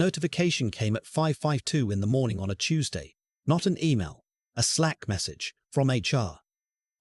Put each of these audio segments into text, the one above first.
Notification came at 5:52 in the morning on a Tuesday. Not an email, a Slack message from HR.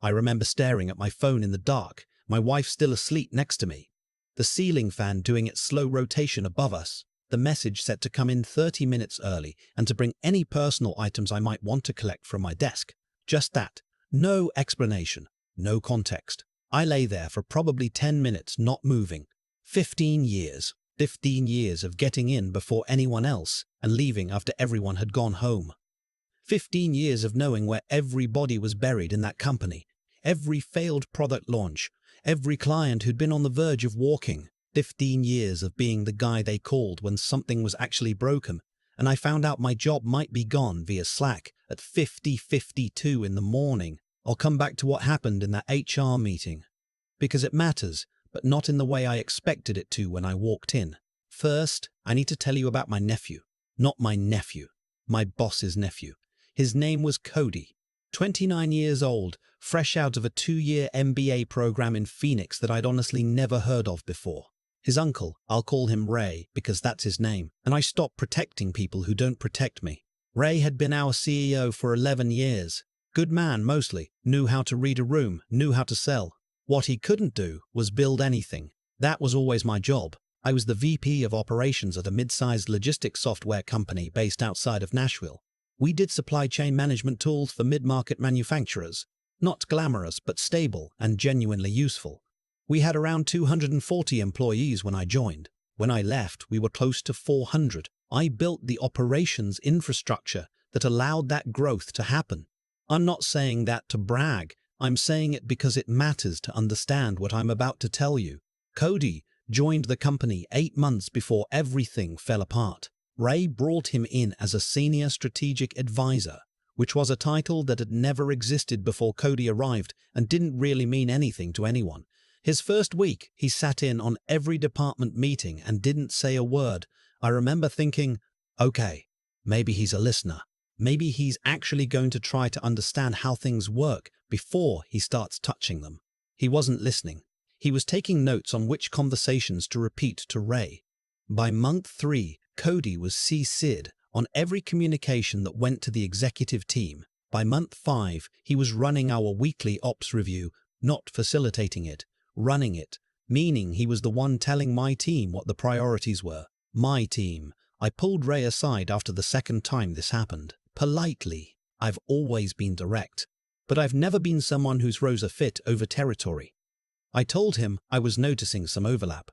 I remember staring at my phone in the dark, my wife still asleep next to me. The ceiling fan doing its slow rotation above us. The message said to come in 30 minutes early and to bring any personal items I might want to collect from my desk. Just that. No explanation, no context. I lay there for probably 10 minutes not moving. 15 years. 15 years of getting in before anyone else and leaving after everyone had gone home. 15 years of knowing where everybody was buried in that company. Every failed product launch. Every client who'd been on the verge of walking. 15 years of being the guy they called when something was actually broken, and I found out my job might be gone via Slack at 5:52 in the morning. I'll come back to what happened in that HR meeting, because it matters, but not in the way I expected it to when I walked in. First, I need to tell you about my nephew. Not my nephew, my boss's nephew. His name was Cody. 29 years old, fresh out of a 2-year MBA program in Phoenix that I'd honestly never heard of before. His uncle, I'll call him Ray because that's his name, and I stopped protecting people who don't protect me. Ray had been our CEO for 11 years. Good man mostly, knew how to read a room, knew how to sell. What he couldn't do was build anything. That was always my job. I was the VP of operations at a mid-sized logistics software company based outside of Nashville. We did supply chain management tools for mid-market manufacturers. Not glamorous, but stable and genuinely useful. We had around 240 employees when I joined. When I left, we were close to 400. I built the operations infrastructure that allowed that growth to happen. I'm not saying that to brag. I'm saying it because it matters to understand what I'm about to tell you. Cody joined the company 8 months before everything fell apart. Ray brought him in as a senior strategic advisor, which was a title that had never existed before Cody arrived and didn't really mean anything to anyone. His first week, he sat in on every department meeting and didn't say a word. I remember thinking, okay, maybe he's a listener. Maybe he's actually going to try to understand how things work before he starts touching them. He wasn't listening. He was taking notes on which conversations to repeat to Ray. By month 3, Cody was CC'd on every communication that went to the executive team. By month 5, he was running our weekly ops review, not facilitating it, running it, meaning he was the one telling my team what the priorities were. My team. I pulled Ray aside after the second time this happened. Politely. I've always been direct, but I've never been someone who's throws a fit over territory. I told him I was noticing some overlap.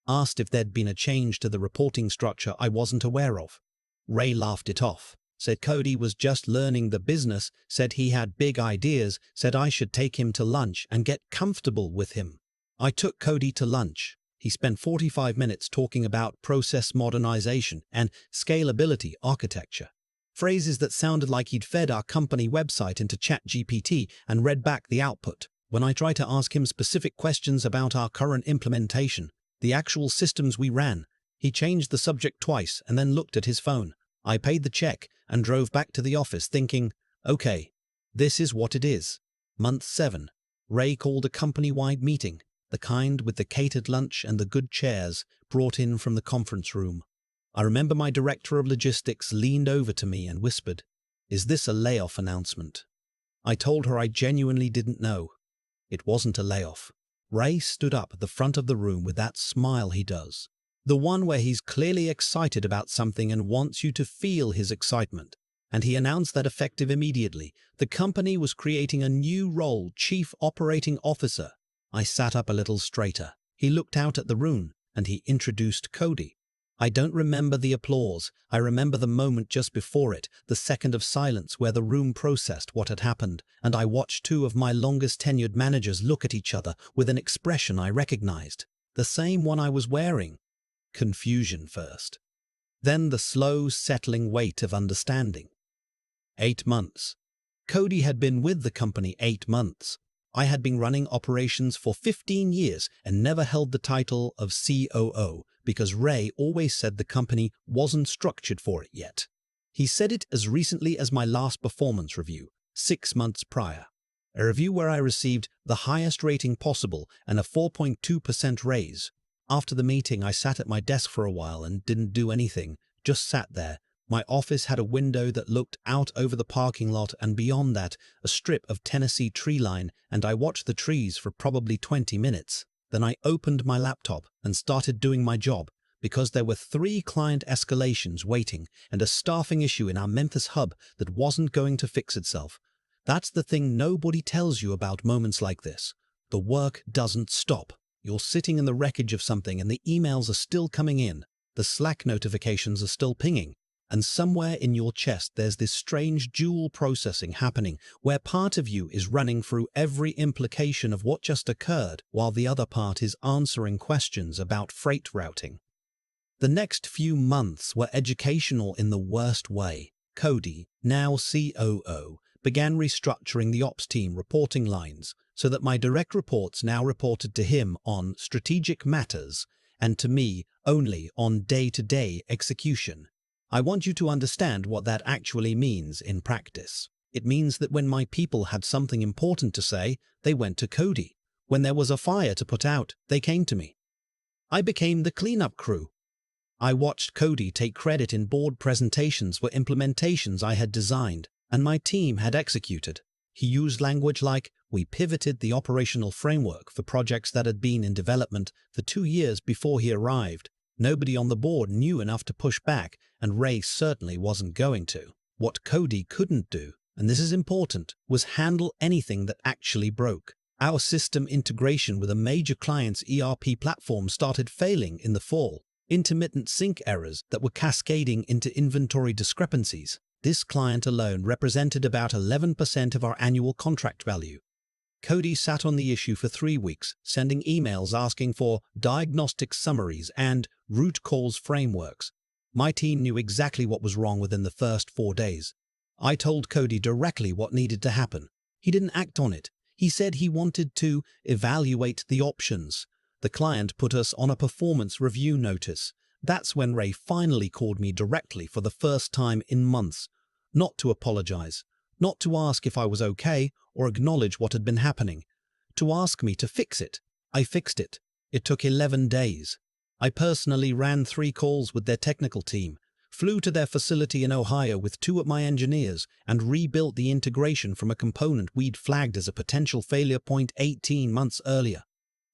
Asked if there'd been a change to the reporting structure I wasn't aware of. Ray laughed it off, said Cody was just learning the business, said he had big ideas, said I should take him to lunch and get comfortable with him. I took Cody to lunch. He spent 45 minutes talking about process modernization and scalability architecture. Phrases that sounded like he'd fed our company website into ChatGPT and read back the output. When I tried to ask him specific questions about our current implementation, the actual systems we ran, he changed the subject twice and then looked at his phone. I paid the check and drove back to the office thinking, okay, this is what it is. Month 7, Ray called a company-wide meeting, the kind with the catered lunch and the good chairs brought in from the conference room. I remember my director of logistics leaned over to me and whispered, "Is this a layoff announcement?" I told her I genuinely didn't know. It wasn't a layoff. Ray stood up at the front of the room with that smile he does. The one where he's clearly excited about something and wants you to feel his excitement. And he announced that effective immediately, the company was creating a new role, Chief Operating Officer. I sat up a little straighter. He looked out at the room and he introduced Cody. I don't remember the applause. I remember the moment just before it, the second of silence where the room processed what had happened, and I watched 2 of my longest tenured managers look at each other with an expression I recognized. The same one I was wearing. Confusion first. Then the slow, settling weight of understanding. 8 months. Cody had been with the company 8 months. I had been running operations for 15 years and never held the title of COO because Ray always said the company wasn't structured for it yet. He said it as recently as my last performance review, 6 months prior. A review where I received the highest rating possible and a 4.2% raise. After the meeting, I sat at my desk for a while and didn't do anything, just sat there. My office had a window that looked out over the parking lot, and beyond that, a strip of Tennessee tree line, and I watched the trees for probably 20 minutes. Then I opened my laptop and started doing my job, because there were 3 client escalations waiting and a staffing issue in our Memphis hub that wasn't going to fix itself. That's the thing nobody tells you about moments like this. The work doesn't stop. You're sitting in the wreckage of something and the emails are still coming in. The Slack notifications are still pinging. And somewhere in your chest there's this strange dual processing happening where part of you is running through every implication of what just occurred while the other part is answering questions about freight routing. The next few months were educational in the worst way. Cody, now COO, began restructuring the ops team reporting lines so that my direct reports now reported to him on strategic matters and to me only on day-to-day execution. I want you to understand what that actually means in practice. It means that when my people had something important to say, they went to Cody. When there was a fire to put out, they came to me. I became the cleanup crew. I watched Cody take credit in board presentations for implementations I had designed and my team had executed. He used language like, "We pivoted the operational framework for projects that had been in development for 2 years before he arrived. Nobody on the board knew enough to push back, and Ray certainly wasn't going to." What Cody couldn't do, and this is important, was handle anything that actually broke. Our system integration with a major client's ERP platform started failing in the fall. Intermittent sync errors that were cascading into inventory discrepancies. This client alone represented about 11% of our annual contract value. Cody sat on the issue for 3 weeks, sending emails asking for diagnostic summaries and root cause frameworks. My team knew exactly what was wrong within the first 4 days. I told Cody directly what needed to happen. He didn't act on it. He said he wanted to evaluate the options. The client put us on a performance review notice. That's when Ray finally called me directly for the first time in months. Not to apologize, not to ask if I was okay or acknowledge what had been happening. To ask me to fix it. I fixed it. It took 11 days. I personally ran 3 calls with their technical team, flew to their facility in Ohio with 2 of my engineers, and rebuilt the integration from a component we'd flagged as a potential failure point 18 months earlier.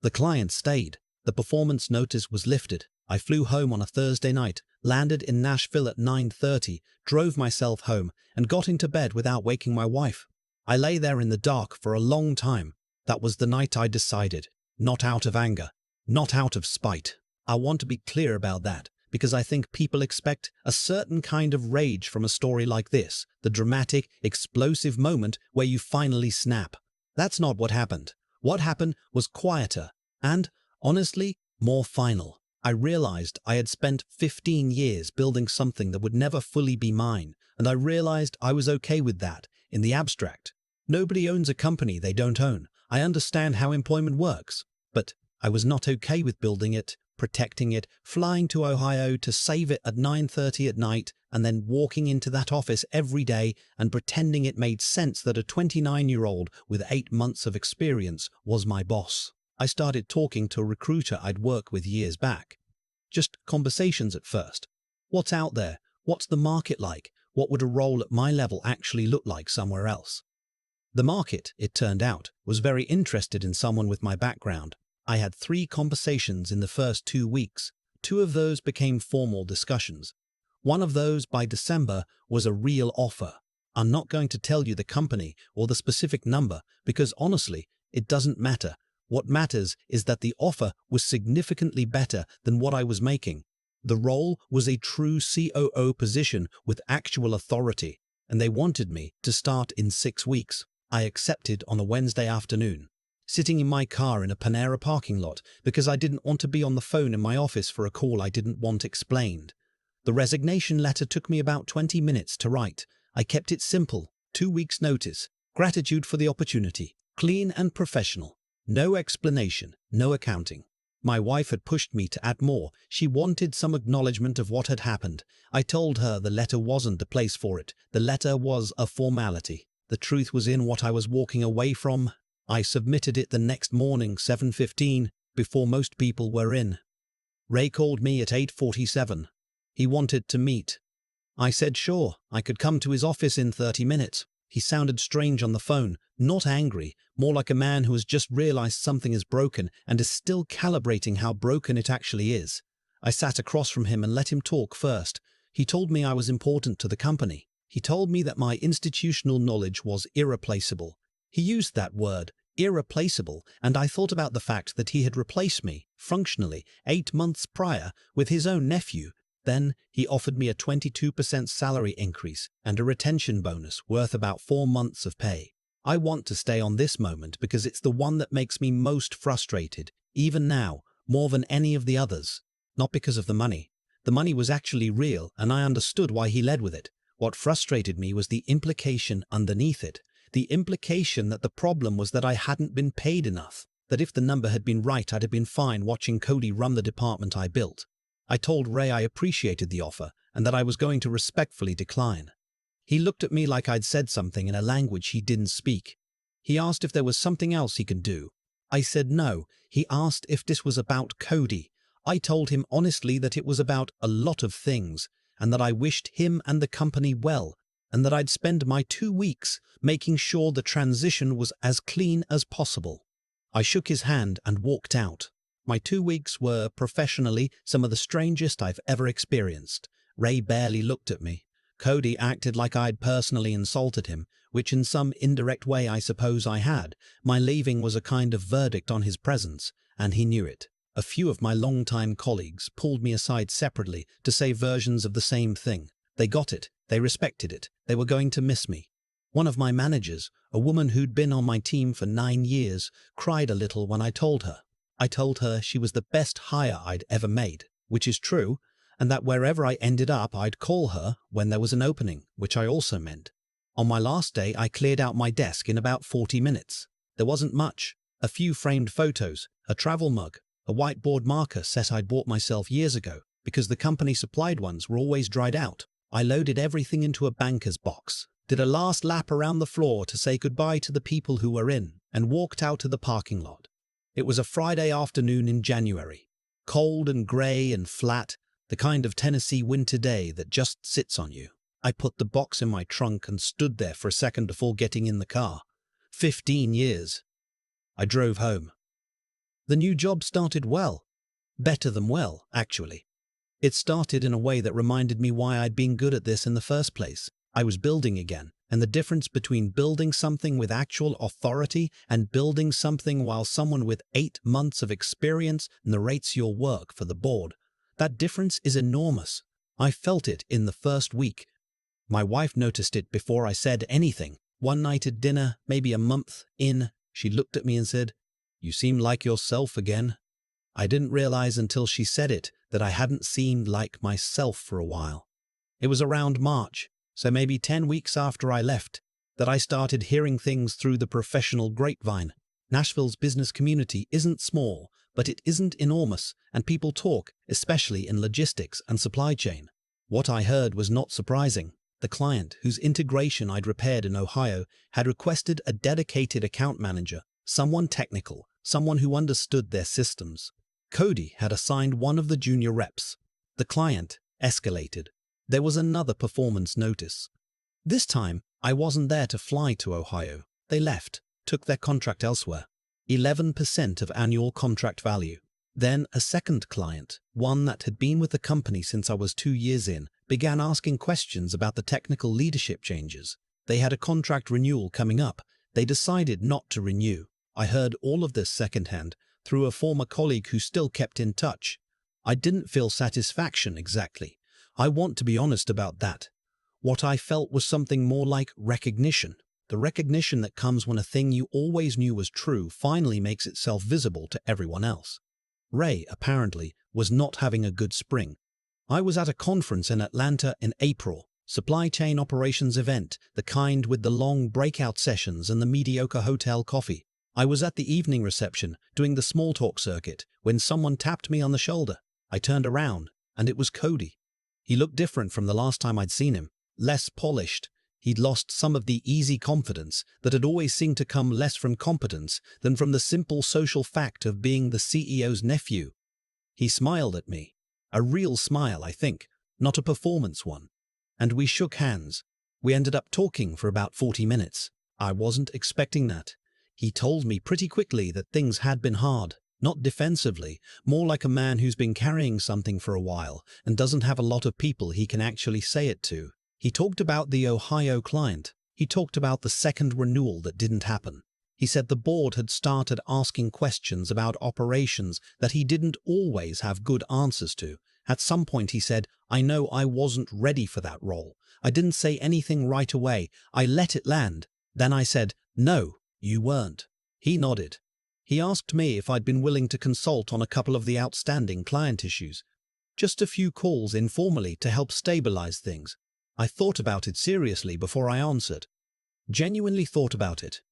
The client stayed. The performance notice was lifted. I flew home on a Thursday night, landed in Nashville at 9:30, drove myself home, and got into bed without waking my wife. I lay there in the dark for a long time. That was the night I decided. Not out of anger. Not out of spite. I want to be clear about that, because I think people expect a certain kind of rage from a story like this, the dramatic, explosive moment where you finally snap. That's not what happened. What happened was quieter and, honestly, more final. I realized I had spent 15 years building something that would never fully be mine, and I realized I was okay with that, in the abstract. Nobody owns a company they don't own. I understand how employment works, but I was not okay with building it, protecting it, flying to Ohio to save it at 9:30 at night, and then walking into that office every day and pretending it made sense that a 29-year-old with 8 months of experience was my boss. I started talking to a recruiter I'd worked with years back. Just conversations at first. What's out there? What's the market like? What would a role at my level actually look like somewhere else? The market, it turned out, was very interested in someone with my background. I had 3 conversations in the first 2 weeks. 2 of those became formal discussions. One of those, by December, was a real offer. I'm not going to tell you the company or the specific number because honestly, it doesn't matter. What matters is that the offer was significantly better than what I was making. The role was a true COO position with actual authority, and they wanted me to start in 6 weeks. I accepted on a Wednesday afternoon, sitting in my car in a Panera parking lot because I didn't want to be on the phone in my office for a call I didn't want explained. The resignation letter took me about 20 minutes to write. I kept it simple, 2 weeks' notice, gratitude for the opportunity, clean and professional. No explanation, no accounting. My wife had pushed me to add more. She wanted some acknowledgement of what had happened. I told her the letter wasn't the place for it. The letter was a formality. The truth was in what I was walking away from. I submitted it the next morning, 7:15, before most people were in. Ray called me at 8:47. He wanted to meet. I said sure, I could come to his office in 30 minutes. He sounded strange on the phone, not angry, more like a man who has just realized something is broken and is still calibrating how broken it actually is. I sat across from him and let him talk first. He told me I was important to the company. He told me that my institutional knowledge was irreplaceable. He used that word, irreplaceable, and I thought about the fact that he had replaced me, functionally, 8 months prior, with his own nephew. Then he offered me a 22% salary increase and a retention bonus worth about 4 months of pay. I want to stay on this moment because it's the one that makes me most frustrated, even now, more than any of the others. Not because of the money. The money was actually real and I understood why he led with it. What frustrated me was the implication underneath it. The implication that the problem was that I hadn't been paid enough. That if the number had been right, I'd have been fine watching Cody run the department I built. I told Ray I appreciated the offer and that I was going to respectfully decline. He looked at me like I'd said something in a language he didn't speak. He asked if there was something else he could do. I said no. He asked if this was about Cody. I told him honestly that it was about a lot of things and that I wished him and the company well and that I'd spend my 2 weeks making sure the transition was as clean as possible. I shook his hand and walked out. My 2 weeks were, professionally, some of the strangest I've ever experienced. Ray barely looked at me. Cody acted like I'd personally insulted him, which in some indirect way I suppose I had. My leaving was a kind of verdict on his presence, and he knew it. A few of my longtime colleagues pulled me aside separately to say versions of the same thing. They got it. They respected it. They were going to miss me. One of my managers, a woman who'd been on my team for 9 years, cried a little when I told her. I told her she was the best hire I'd ever made, which is true, and that wherever I ended up I'd call her when there was an opening, which I also meant. On my last day I cleared out my desk in about 40 minutes. There wasn't much. A few framed photos, a travel mug, a whiteboard marker set I'd bought myself years ago because the company supplied ones were always dried out. I loaded everything into a banker's box, did a last lap around the floor to say goodbye to the people who were in, and walked out to the parking lot. It was a Friday afternoon in January, cold and grey and flat, the kind of Tennessee winter day that just sits on you. I put the box in my trunk and stood there for a second before getting in the car. 15 years. I drove home. The new job started well. Better than well, actually. It started in a way that reminded me why I'd been good at this in the first place. I was building again, and the difference between building something with actual authority and building something while someone with 8 months of experience narrates your work for the board, that difference is enormous. I felt it in the first week. My wife noticed it before I said anything. One night at dinner, maybe a month in, she looked at me and said, "You seem like yourself again." I didn't realize until she said it that I hadn't seemed like myself for a while. It was around March, so maybe 10 weeks after I left, that I started hearing things through the professional grapevine. Nashville's business community isn't small, but it isn't enormous, and people talk, especially in logistics and supply chain. What I heard was not surprising. The client, whose integration I'd repaired in Ohio, had requested a dedicated account manager, someone technical, someone who understood their systems. Cody had assigned one of the junior reps. The client escalated. There was another performance notice. This time, I wasn't there to fly to Ohio. They left, took their contract elsewhere. 11% of annual contract value. Then a second client, one that had been with the company since I was 2 years in, began asking questions about the technical leadership changes. They had a contract renewal coming up. They decided not to renew. I heard all of this secondhand through a former colleague who still kept in touch. I didn't feel satisfaction exactly. I want to be honest about that. What I felt was something more like recognition. The recognition that comes when a thing you always knew was true finally makes itself visible to everyone else. Ray, apparently, was not having a good spring. I was at a conference in Atlanta in April, supply chain operations event, the kind with the long breakout sessions and the mediocre hotel coffee. I was at the evening reception, doing the small talk circuit, when someone tapped me on the shoulder. I turned around, and it was Cody. He looked different from the last time I'd seen him, less polished. He'd lost some of the easy confidence that had always seemed to come less from competence than from the simple social fact of being the CEO's nephew. He smiled at me. A real smile, I think. not a performance one. And we shook hands. We ended up talking for about 40 minutes. I wasn't expecting that. He told me pretty quickly that things had been hard, not defensively, more like a man who's been carrying something for a while and doesn't have a lot of people he can actually say it to. He talked about the Ohio client. He talked about the second renewal that didn't happen. He said the board had started asking questions about operations that he didn't always have good answers to. At some point he said, "I know I wasn't ready for that role. I didn't say anything right away. I let it land." Then I said, "No, you weren't." He nodded. He asked me if I'd been willing to consult on a couple of the outstanding client issues. Just a few calls informally to help stabilize things. I thought about it seriously before I answered. Genuinely thought about it.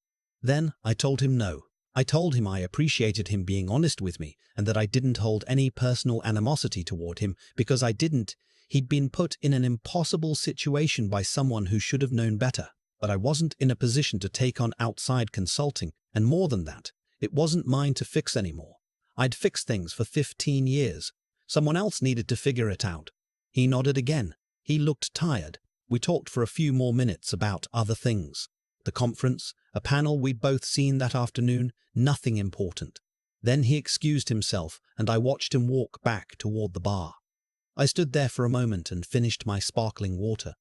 Then I told him no. I told him I appreciated him being honest with me and that I didn't hold any personal animosity toward him because I didn't. He'd been put in an impossible situation by someone who should have known better. But I wasn't in a position to take on outside consulting, and more than that, it wasn't mine to fix anymore. I'd fixed things for 15 years. Someone else needed to figure it out. He nodded again. He looked tired. We talked for a few more minutes about other things. The conference, a panel we'd both seen that afternoon, nothing important. Then he excused himself, and I watched him walk back toward the bar. I stood there for a moment and finished my sparkling water.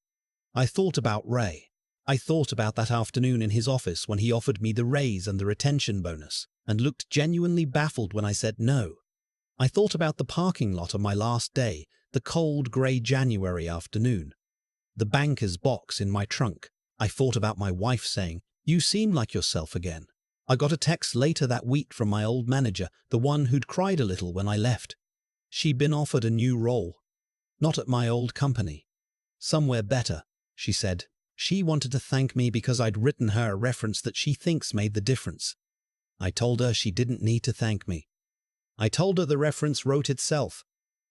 I thought about Ray. I thought about that afternoon in his office when he offered me the raise and the retention bonus, and looked genuinely baffled when I said no. I thought about the parking lot on my last day, the cold grey January afternoon. The banker's box in my trunk. I thought about my wife saying, "You seem like yourself again." I got a text later that week from my old manager, the one who'd cried a little when I left. She'd been offered a new role. Not at my old company. Somewhere better, she said. She wanted to thank me because I'd written her a reference that she thinks made the difference. I told her she didn't need to thank me. I told her the reference wrote itself.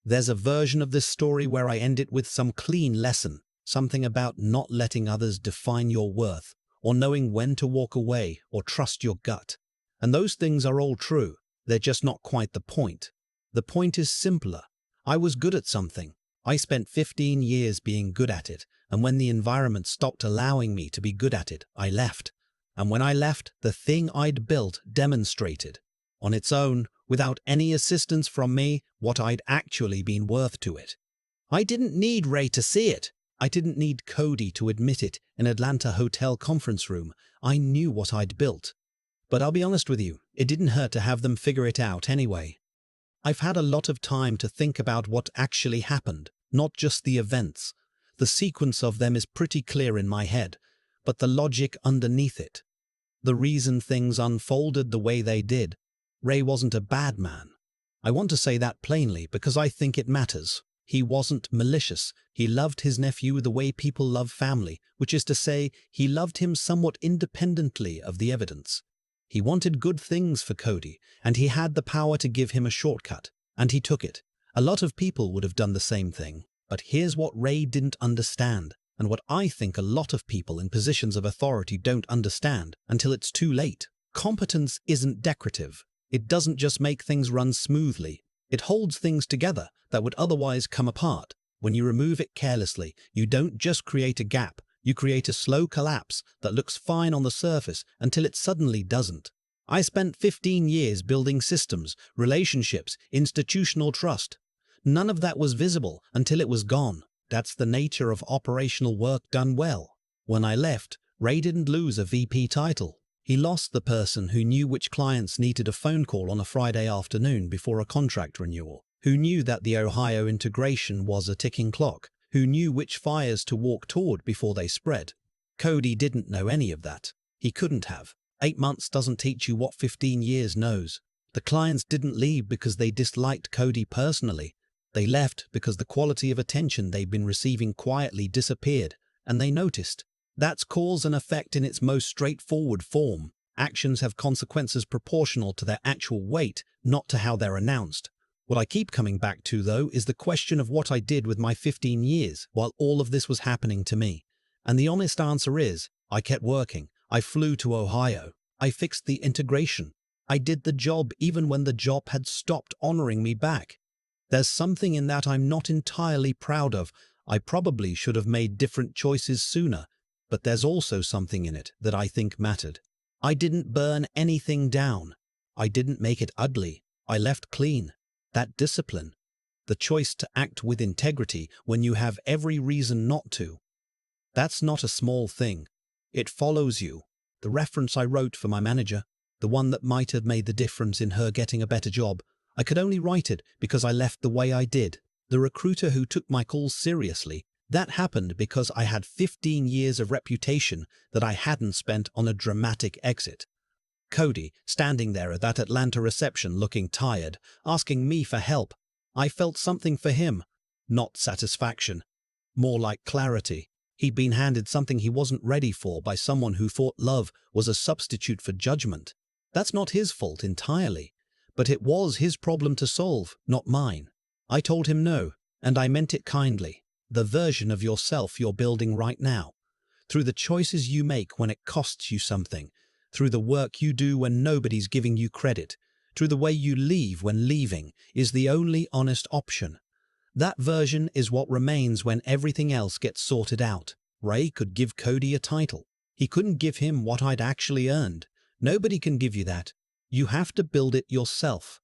There's a version of this story where I end it with some clean lesson, something about not letting others define your worth, or knowing when to walk away or trust your gut. And those things are all true. They're just not quite the point. The point is simpler. I was good at something. I spent 15 years being good at it, and when the environment stopped allowing me to be good at it, I left. And when I left, the thing I'd built demonstrated, on its own, without any assistance from me, what I'd actually been worth to it. I didn't need Ray to see it. I didn't need Cody to admit it in Atlanta hotel conference room. I knew what I'd built. But I'll be honest with you, it didn't hurt to have them figure it out anyway. I've had a lot of time to think about what actually happened, not just the events. The sequence of them is pretty clear in my head, but the logic underneath it. The reason things unfolded the way they did. Ray wasn't a bad man. I want to say that plainly because I think it matters. He wasn't malicious. He loved his nephew the way people love family, which is to say, he loved him somewhat independently of the evidence. He wanted good things for Cody, and he had the power to give him a shortcut, and he took it. A lot of people would have done the same thing. But here's what Ray didn't understand, and what I think a lot of people in positions of authority don't understand until it's too late. Competence isn't decorative. It doesn't just make things run smoothly. It holds things together that would otherwise come apart. When you remove it carelessly, you don't just create a gap, you create a slow collapse that looks fine on the surface until it suddenly doesn't. I spent 15 years building systems, relationships, institutional trust. None of that was visible until it was gone. That's the nature of operational work done well. When I left, Ray didn't lose a VP title. He lost the person who knew which clients needed a phone call on a Friday afternoon before a contract renewal, who knew that the Ohio integration was a ticking clock, who knew which fires to walk toward before they spread. Cody didn't know any of that. He couldn't have. 8 months doesn't teach you what 15 years knows. The clients didn't leave because they disliked Cody personally. They left because the quality of attention they'd been receiving quietly disappeared, and they noticed. That's cause and effect in its most straightforward form. Actions have consequences proportional to their actual weight, not to how they're announced. What I keep coming back to, though, is the question of what I did with my 15 years while all of this was happening to me. And the honest answer is, I kept working. I flew to Ohio. I fixed the integration. I did the job even when the job had stopped honoring me back. There's something in that I'm not entirely proud of. I probably should have made different choices sooner, but there's also something in it that I think mattered. I didn't burn anything down. I didn't make it ugly. I left clean. That discipline, the choice to act with integrity when you have every reason not to, that's not a small thing. It follows you. The reference I wrote for my manager, the one that might have made the difference in her getting a better job, I could only write it because I left the way I did. The recruiter who took my calls seriously, that happened because I had 15 years of reputation that I hadn't spent on a dramatic exit. Cody, standing there at that Atlanta reception looking tired, asking me for help. I felt something for him. Not satisfaction. More like clarity. He'd been handed something he wasn't ready for by someone who thought love was a substitute for judgment. That's not his fault entirely, but it was his problem to solve, not mine. I told him no, and I meant it kindly. The version of yourself you're building right now, through the choices you make when it costs you something, through the work you do when nobody's giving you credit, through the way you leave when leaving, is the only honest option. That version is what remains when everything else gets sorted out. Ray could give Cody a title. He couldn't give him what I'd actually earned. Nobody can give you that. You have to build it yourself.